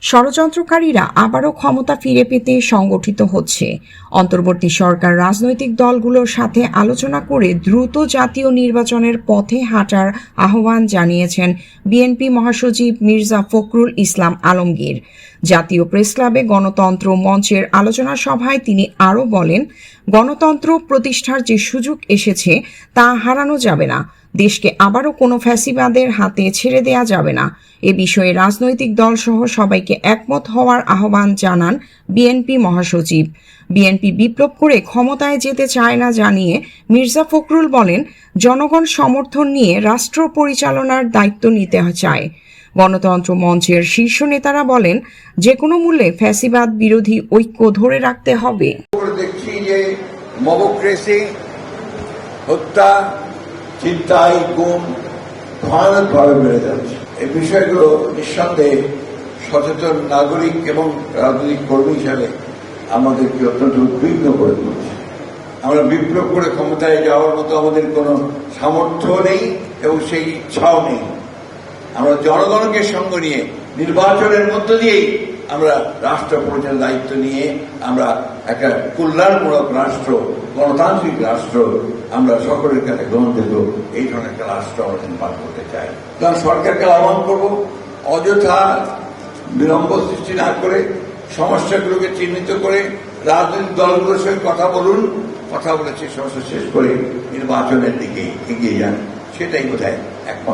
ষড়যন্ত্রকারীরা আবারও ক্ষমতা ফিরে পেতে সংগঠিত হচ্ছে। অন্তর্বর্তী সরকার রাজনৈতিক দলগুলোর সাথে আলোচনা করে দ্রুত জাতীয় নির্বাচনের পথে হাঁটার আহ্বান জানিয়েছেন বিএনপি মহাসচিব মির্জা ফখরুল ইসলাম আলমগীর। জাতীয় প্রেসক্লাবে গণতন্ত্র মঞ্চের আলোচনা সভায় তিনি আরও বলেন, গণতন্ত্র প্রতিষ্ঠার যে সুযোগ এসেছে তা হারানো যাবে না। দেশকে আবারও কোনো ফ্যাসিবাদের হাতে ছেড়ে দেয়া যাবে না। এ বিষয়ে রাজনৈতিক দলসহ সবাইকে একমত হওয়ার আহ্বান জানান বিএনপি মহাসচিব। বিএনপি বিপ্লব করে ক্ষমতায় যেতে চায় না জানিয়ে মির্জা ফখরুল বলেন, জনগণ সমর্থন নিয়ে রাষ্ট্র পরিচালনার দায়িত্ব নিতে চায়। গণতন্ত্র মঞ্চের শীর্ষ নেতারা বলেন, যে কোনো মূল্যে ফ্যাসিবাদ বিরোধী ঐক্য ধরে রাখতে হবে। দেখছি যে মবক্রেসি, হত্যা, চিন্তায় গুম ভয়ানকভাবে বেড়ে যাচ্ছে। এই বিষয়গুলো নিঃসন্দেহে সচেতন নাগরিক এবং রাজনৈতিক কর্মী হিসাবে আমাদেরকে অত্যন্ত উদ্বিগ্ন করে তুলছে। আমরা বিপ্লব করে ক্ষমতায় যাওয়ার মতো আমাদের কোনো সামর্থ্য নেই এবং সেই ইচ্ছাও নেই। আমরা জনগণকে সঙ্গে নিয়ে নির্বাচনের মধ্য দিয়েই আমরা রাষ্ট্র পরিচালনার দায়িত্ব নিয়ে আমরা একটা কল্যাণমূলক রাষ্ট্র, গণতান্ত্রিক রাষ্ট্র, আমরা সকলের কাছে গ্রহণযোগ্য এই ধরনের একটা রাষ্ট্র আমরা নির্মাণ করতে চাই। কারণ সরকারকে আহ্বান করব, অযথা বিলম্ব সৃষ্টি না করে সমস্যাগুলোকে চিহ্নিত করে রাজনৈতিক দলগুলোর সঙ্গে কথা বলুন, কথা বলে সেই সমস্যা শেষ করে নির্বাচনের দিকে এগিয়ে যান। সেটাই বোধহয় একমাত্র